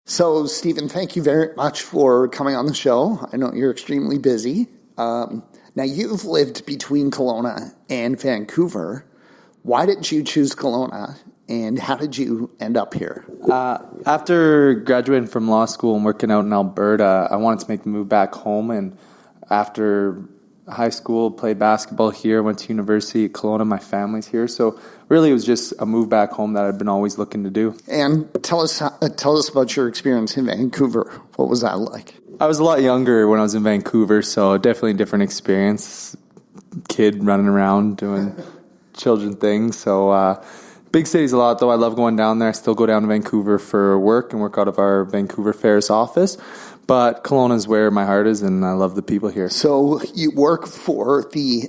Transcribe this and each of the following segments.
So, Stephen, thank you very much for coming on the show. I know you're extremely busy. Now, you've lived between Kelowna and Vancouver. Why did you choose Kelowna, and how did you end up here? After graduating from law school and working out in Alberta, I wanted to make the move back home. And after high school, played basketball here, went to university at Kelowna. My family's here. So really it was just a move back home that I've been always looking to do. And tell us about your experience in Vancouver. What was that like? I was a lot younger when I was in Vancouver, so definitely a different experience. Kid running around doing children things. So big cities a lot, though. I love going down there. I still go down to Vancouver for work and work out of our Vancouver Ferris office. But Kelowna is where my heart is, and I love the people here. So you work for the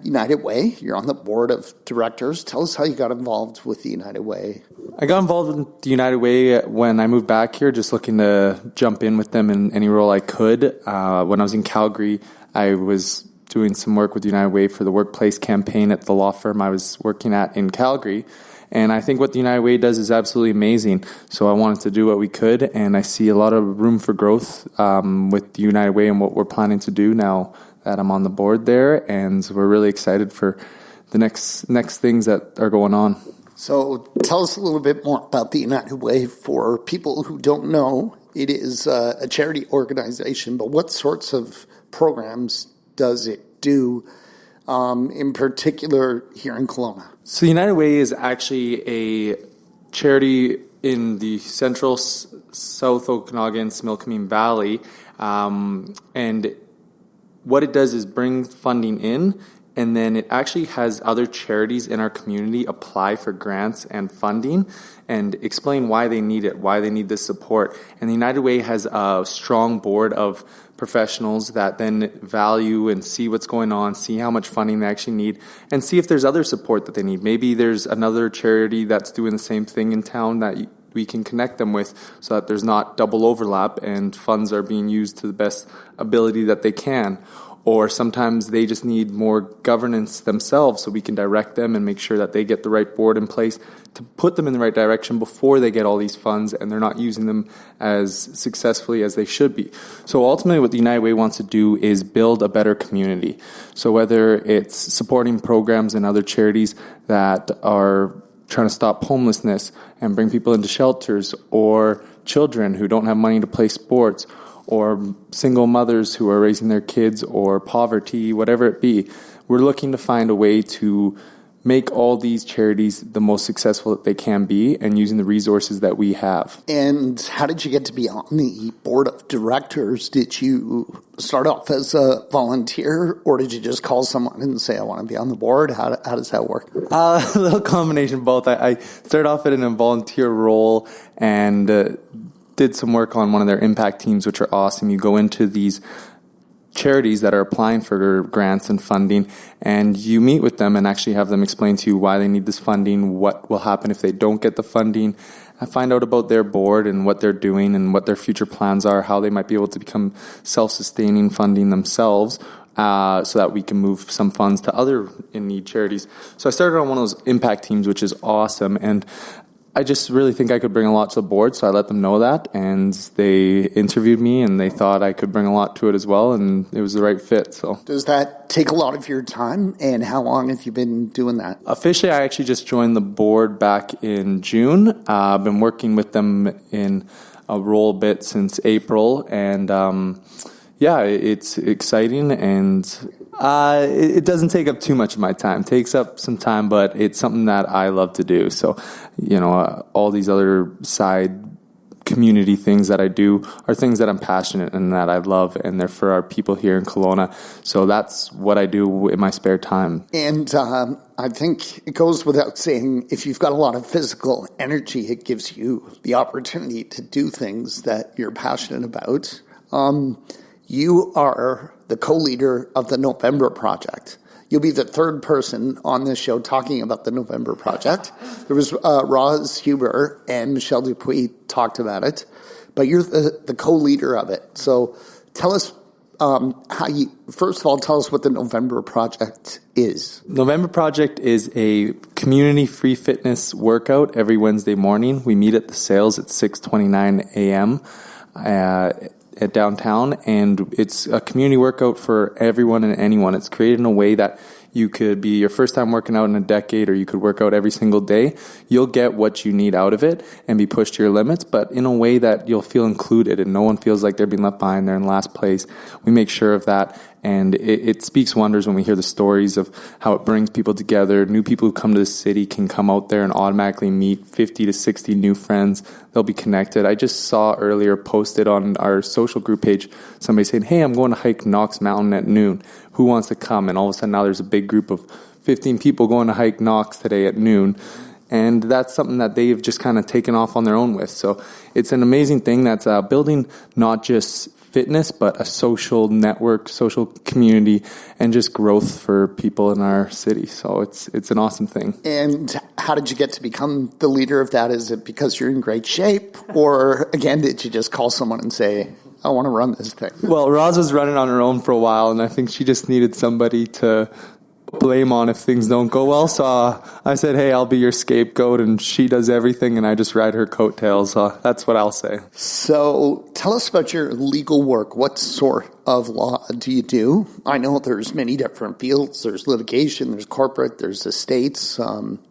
United Way. You're on the board of directors. Tell us how you got involved with the United Way. I got involved in the United Way when I moved back here, just looking to jump in with them in any role I could. When I was in Calgary, I was doing some work with the United Way for the workplace campaign at the law firm I was working at in Calgary. And I think what the United Way does is absolutely amazing. So I wanted to do what we could, and I see a lot of room for growth with the United Way and what we're planning to do now that I'm on the board there. And we're really excited for the next things that are going on. So tell us a little bit more about the United Way for people who don't know. It is a charity organization, but what sorts of programs does it do, in particular here in Kelowna? So United Way is actually a charity in the central South Okanagan, Similkameen Valley. And what it does is bring funding in, and then it actually has other charities in our community apply for grants and funding and explain why they need it, why they need this support. And the United Way has a strong board of professionals that then value and see what's going on, see how much funding they actually need, and see if there's other support that they need. Maybe there's another charity that's doing the same thing in town that we can connect them with so that there's not double overlap and funds are being used to the best ability that they can. Or sometimes they just need more governance themselves so we can direct them and make sure that they get the right board in place to put them in the right direction before they get all these funds and they're not using them as successfully as they should be. So ultimately what the United Way wants to do is build a better community. So whether it's supporting programs and other charities that are trying to stop homelessness and bring people into shelters, or children who don't have money to play sports, or single mothers who are raising their kids, or poverty, whatever it be. We're looking to find a way to make all these charities the most successful that they can be and using the resources that we have. And how did you get to be on the board of directors? Did you start off as a volunteer, or did you just call someone and say, I want to be on the board? How does that work? A little combination of both. I started off in a volunteer role and did some work on one of their impact teams, which are awesome. You go into these charities that are applying for grants and funding, and you meet with them and actually have them explain to you why they need this funding, what will happen if they don't get the funding, and find out about their board and what they're doing and what their future plans are, how they might be able to become self-sustaining funding themselves, so that we can move some funds to other in-need charities. So I started on one of those impact teams, which is awesome, and I just really think I could bring a lot to the board, so I let them know that, and they interviewed me, and they thought I could bring a lot to it as well, and it was the right fit. So, does that take a lot of your time, and how long have you been doing that? Officially, I actually just joined the board back in June. I've been working with them in a role a bit since April, and yeah, it's exciting, and it doesn't take up too much of my time. It takes up some time, but it's something that I love to do. So, all these other side community things that I do are things that I'm passionate and that I love, and they're for our people here in Kelowna. So that's what I do in my spare time. And I think it goes without saying, if you've got a lot of physical energy, it gives you the opportunity to do things that you're passionate about. You are the co-leader of the November Project. You'll be the third person on this show talking about the November Project. There was Roz Huber and Michelle Dupuis talked about it, but you're the co-leader of it. So tell us first of all, tell us what the November Project is. November Project is a community free fitness workout every Wednesday morning. We meet at the Sales at 6:29 a.m. At downtown, and it's a community workout for everyone and anyone. It's created in a way that you could be your first time working out in a decade, or you could work out every single day. You'll get what you need out of it and be pushed to your limits, but in a way that you'll feel included and no one feels like they're being left behind. They're in last place. We make sure of that. And it speaks wonders when we hear the stories of how it brings people together. New people who come to the city can come out there and automatically meet 50 to 60 new friends. They'll be connected. I just saw earlier posted on our social group page, somebody saying, hey, I'm going to hike Knox Mountain at noon. Who wants to come? And all of a sudden now there's a big group of 15 people going to hike Knox today at noon. And that's something that they've just kind of taken off on their own with. So it's an amazing thing that's building not just fitness, but a social network, social community, and just growth for people in our city. So it's an awesome thing. And how did you get to become the leader of that? Is it because you're in great shape? Or, again, did you just call someone and say, I want to run this thing? Well, Roz was running on her own for a while, and I think she just needed somebody to blame on if things don't go well. So I said, hey, I'll be your scapegoat, and she does everything, and I just ride her coattails. So that's what I'll say. So tell us about your legal work. What sort of law do you do? I know there's many different fields. There's litigation, there's corporate, there's estates.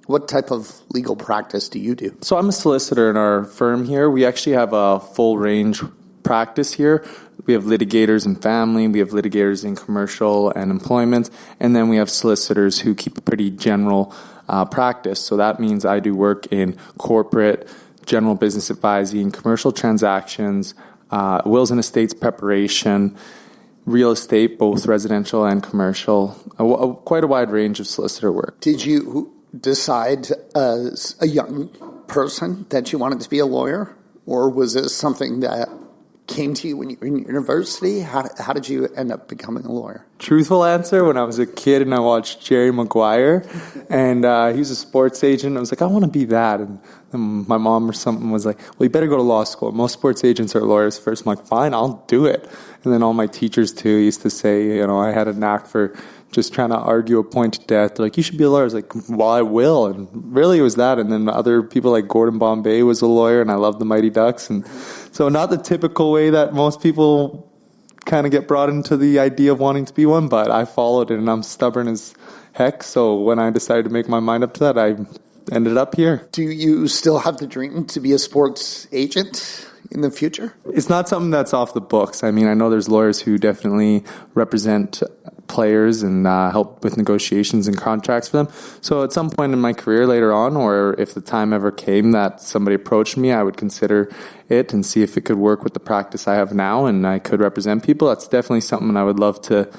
What type of legal practice do you do? So I'm a solicitor in our firm here. We actually have a full range practice here. We have litigators in family, we have litigators in commercial and employment, and then we have solicitors who keep a pretty general practice. So that means I do work in corporate, general business advising, commercial transactions, wills and estates preparation, real estate, both residential and commercial, quite a wide range of solicitor work. Did you decide as a young person that you wanted to be a lawyer, or was this something that came to you when you were in university? How did you end up becoming a lawyer? Truthful answer, when I was a kid and I watched Jerry Maguire, and he was a sports agent, I was like, I want to be that. And then my mom or something was like, well, you better go to law school. Most sports agents are lawyers first. I'm like, fine, I'll do it. And then all my teachers, too, used to say, I had a knack for just trying to argue a point to death. They're like, you should be a lawyer. I was like, well, I will. And really it was that. And then other people like Gordon Bombay was a lawyer, and I loved the Mighty Ducks. And so not the typical way that most people kind of get brought into the idea of wanting to be one, but I followed it, and I'm stubborn as heck. So when I decided to make my mind up to that, I ended up here. Do you still have the dream to be a sports agent in the future? It's not something that's off the books. I mean, I know there's lawyers who definitely represent players and help with negotiations and contracts for them. So at some point in my career later on, or if the time ever came that somebody approached me, I would consider it and see if it could work with the practice I have now and I could represent people. That's definitely something I would love to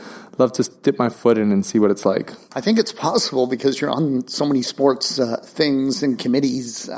dip my foot in and see what it's like. I think it's possible because you're on so many sports things and committees.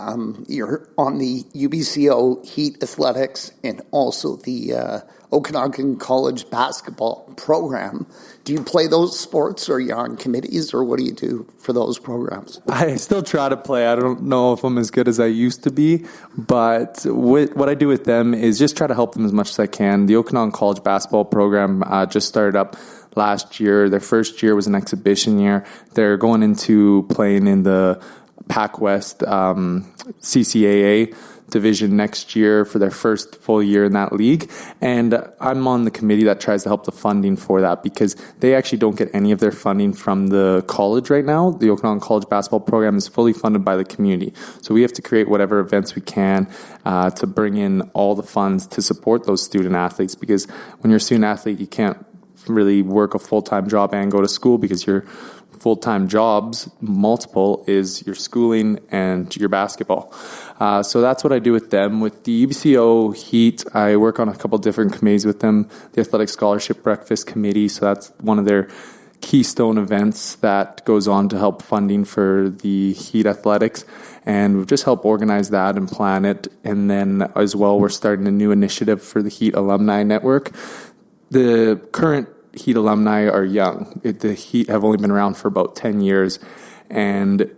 You're on the UBCO Heat Athletics and also the Okanagan College basketball program. Do you play those sports, or are you on committees, or what do you do for those programs? I still try to play. I don't know if I'm as good as I used to be, but what I do with them is just try to help them as much as I can. The Okanagan College basketball program just started up last year. Their first year was an exhibition year. They're going into playing in the Pac West CCAA division next year for their first full year in that league. And I'm on the committee that tries to help the funding for that because they actually don't get any of their funding from the college right now. The Okanagan College basketball program is fully funded by the community. So we have to create whatever events we can to bring in all the funds to support those student athletes, because when you're a student athlete, you can't really work a full-time job and go to school, because your full-time jobs, multiple, is your schooling and your basketball. So that's what I do with them. With the UBCO Heat, I work on a couple different committees with them. The Athletic Scholarship Breakfast Committee, so that's one of their keystone events that goes on to help funding for the Heat Athletics. And we've just helped organize that and plan it. And then as well, we're starting a new initiative for the Heat Alumni Network. The current Heat alumni are young. The Heat have only been around for about 10 years, and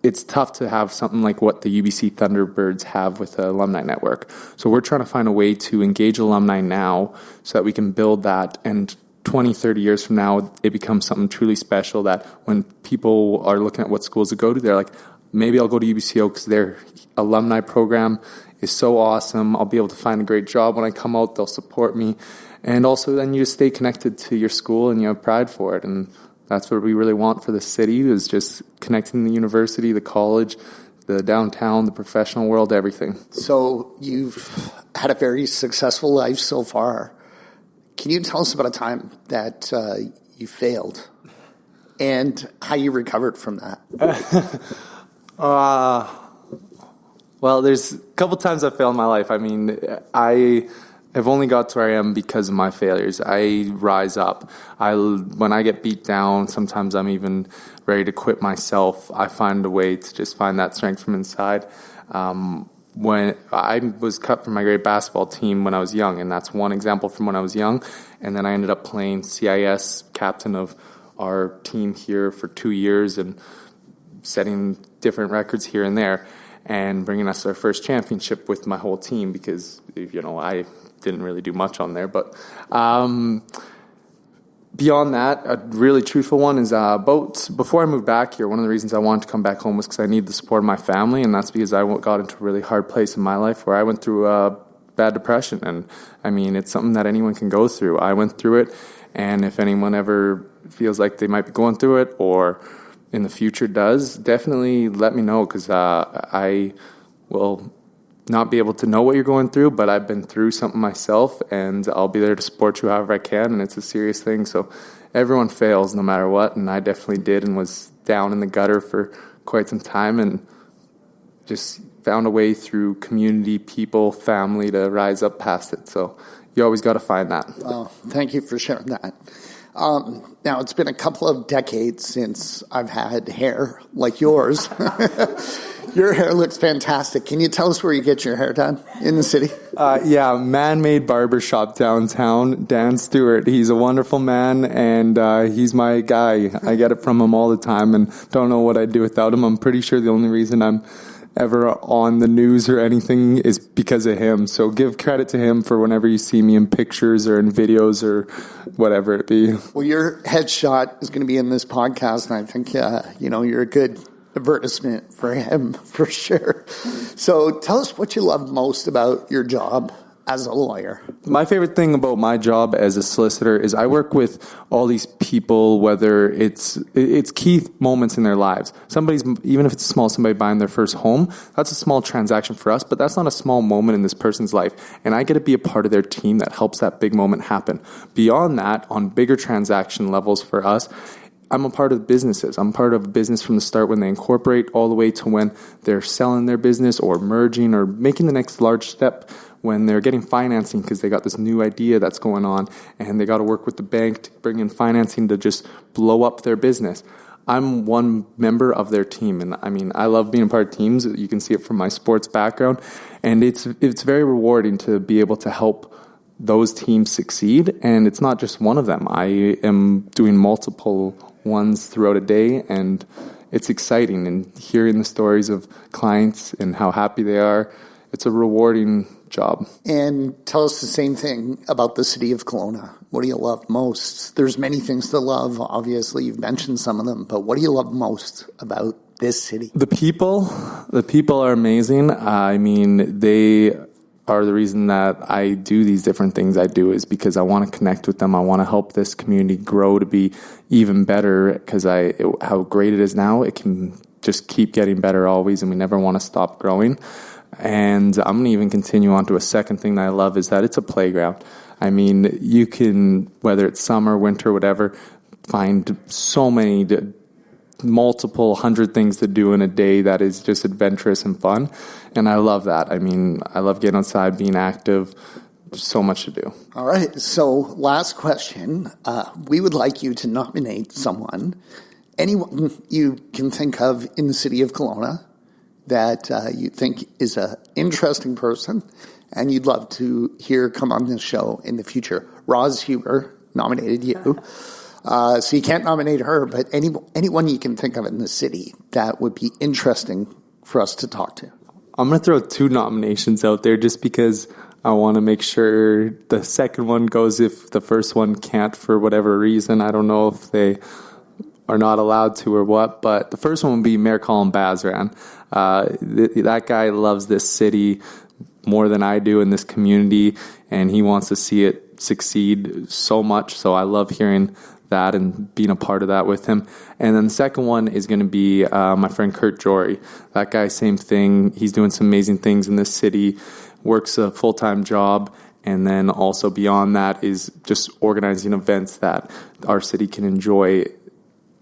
it's tough to have something like what the UBC Thunderbirds have with the alumni network. So we're trying to find a way to engage alumni now so that we can build that and 20, 30 years from now, it becomes something truly special that when people are looking at what schools to go to, they're like, maybe I'll go to UBCO because their alumni program is so awesome. I'll be able to find a great job when I come out. They'll support me. And also then you just stay connected to your school and you have pride for it. And that's what we really want for the city, is just connecting the university, the college, the downtown, the professional world, everything. So you've had a very successful life so far. Can you tell us about a time that you failed and how you recovered from that? Well, there's a couple times I failed in my life. I mean, I have only got to where I am because of my failures. I rise up. When I get beat down, sometimes I'm even ready to quit myself. I find a way to just find that strength from inside. When I was cut from my grade basketball team when I was young, and that's one example from when I was young. And then I ended up playing CIS, captain of our team here for 2 years, and setting different records here and there, and bringing us our first championship with my whole team, because, I didn't really do much on there. But beyond that, a really truthful one is before I moved back here, one of the reasons I wanted to come back home was because I need the support of my family, and that's because I got into a really hard place in my life where I went through a bad depression. And, I mean, it's something that anyone can go through. I went through it, and if anyone ever feels like they might be going through it or in the future does, definitely let me know, because I will not be able to know what you're going through, but I've been through something myself, and I'll be there to support you however I can, and it's a serious thing. So everyone fails no matter what, and I definitely did, and was down in the gutter for quite some time, and just found a way through community, people, family to rise up past it. So you always got to find that. Well, thank you for sharing that. Now, it's been a couple of decades since I've had hair like yours. Your hair looks fantastic. Can you tell us where you get your hair done in the city? Yeah, Man-Made Barbershop downtown. Dan Stewart. He's a wonderful man, and he's my guy. I get it from him all the time, and don't know what I'd do without him. I'm pretty sure the only reason I'm ever on the news or anything is because of him. So give credit to him for whenever you see me in pictures or in videos or whatever it be. Well, your headshot is going to be in this podcast, and I think, you're a good advertisement for him, for sure. So tell us what you love most about your job as a lawyer. My favorite thing about my job as a solicitor is I work with all these people, whether it's key moments in their lives. Even if it's small, somebody buying their first home, that's a small transaction for us, but that's not a small moment in this person's life. And I get to be a part of their team that helps that big moment happen. Beyond that, on bigger transaction levels for us, I'm a part of businesses. I'm part of business from the start when they incorporate all the way to when they're selling their business or merging or making the next large step, when they're getting financing because they got this new idea that's going on and they got to work with the bank to bring in financing to just blow up their business. I'm one member of their team, and I mean, I love being a part of teams. You can see it from my sports background, and it's very rewarding to be able to help those teams succeed. And it's not just one of them. I am doing multiple ones throughout a day, and it's exciting. And hearing the stories of clients and how happy they are, it's a rewarding job. And tell us the same thing about the city of Kelowna. What do you love most? There's many things to love. Obviously, you've mentioned some of them, but what do you love most about this city? The people are amazing. I mean, they are the reason that I do these different things I do, is because I want to connect with them. I want to help this community grow to be even better, because how great it is now, it can just keep getting better always, and we never want to stop growing. And I'm going to even continue on to a second thing that I love, is that it's a playground. I mean, you can, whether it's summer, winter, whatever, find so many multiple 100 things to do in a day that is just adventurous and fun. And I love that. I mean, I love getting outside, being active. There's so much to do. All right. So last question. We would like you to nominate anyone you can think of in the city of Kelowna that you think is an interesting person and you'd love to hear come on this show in the future. Roz Huber nominated you. So you can't nominate her, but anyone you can think of in the city that would be interesting for us to talk to. I'm going to throw 2 nominations out there just because I want to make sure the second one goes if the first one can't for whatever reason. I don't know if they are not allowed to or what, but the first one would be Mayor Colin Bazran. That guy loves this city more than I do in this community, and he wants to see it succeed so much. So I love hearing that and being a part of that with him. And then the second one is going to be my friend Kurt Jory. That guy, same thing. He's doing some amazing things in this city, works a full-time job, and then also beyond that is just organizing events that our city can enjoy,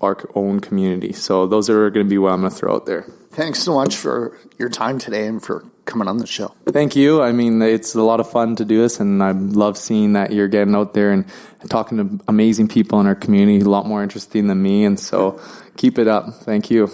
our own community. So those are going to be what I'm going to throw out there. Thanks so much for your time today and for coming on the show. Thank you. I mean, it's a lot of fun to do this, and I love seeing that you're getting out there and talking to amazing people in our community, a lot more interesting than me, and so keep it up. Thank you.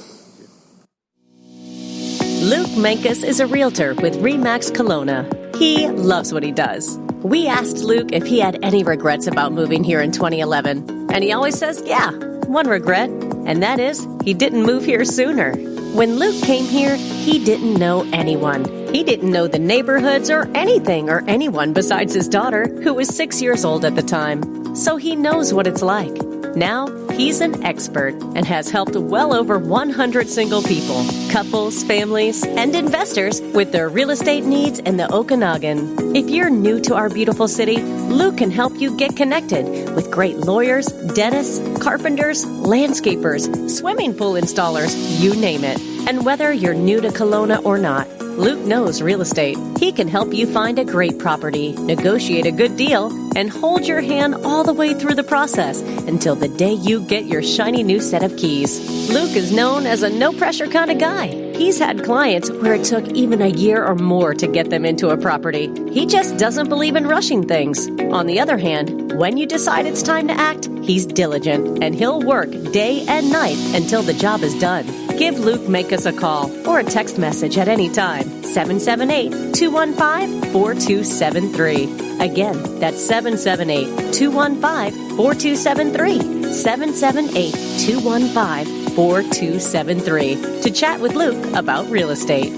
Luke Mankus is a realtor with RE/MAX Kelowna. He loves what he does. We asked Luke if he had any regrets about moving here in 2011, and he always says, yeah, one regret, and that is he didn't move here sooner. When Luke came here, he didn't know anyone. He didn't know the neighborhoods or anything or anyone besides his daughter, who was 6 years old at the time. So he knows what it's like. Now, he's an expert and has helped well over 100 single people, couples, families, and investors with their real estate needs in the Okanagan. If you're new to our beautiful city, Luke can help you get connected with great lawyers, dentists, carpenters, landscapers, swimming pool installers, you name it. And whether you're new to Kelowna or not, Luke knows real estate. He can help you find a great property, negotiate a good deal, and hold your hand all the way through the process until the day you get your shiny new set of keys. Luke is known as a no-pressure kind of guy. He's had clients where it took even a year or more to get them into a property. He just doesn't believe in rushing things. On the other hand, when you decide it's time to act, he's diligent, and he'll work day and night until the job is done. Give Luke Mankus a call or a text message at any time. 778-215-4273. Again, that's 778-215-4273. 778-215-4273. To chat with Luke about real estate.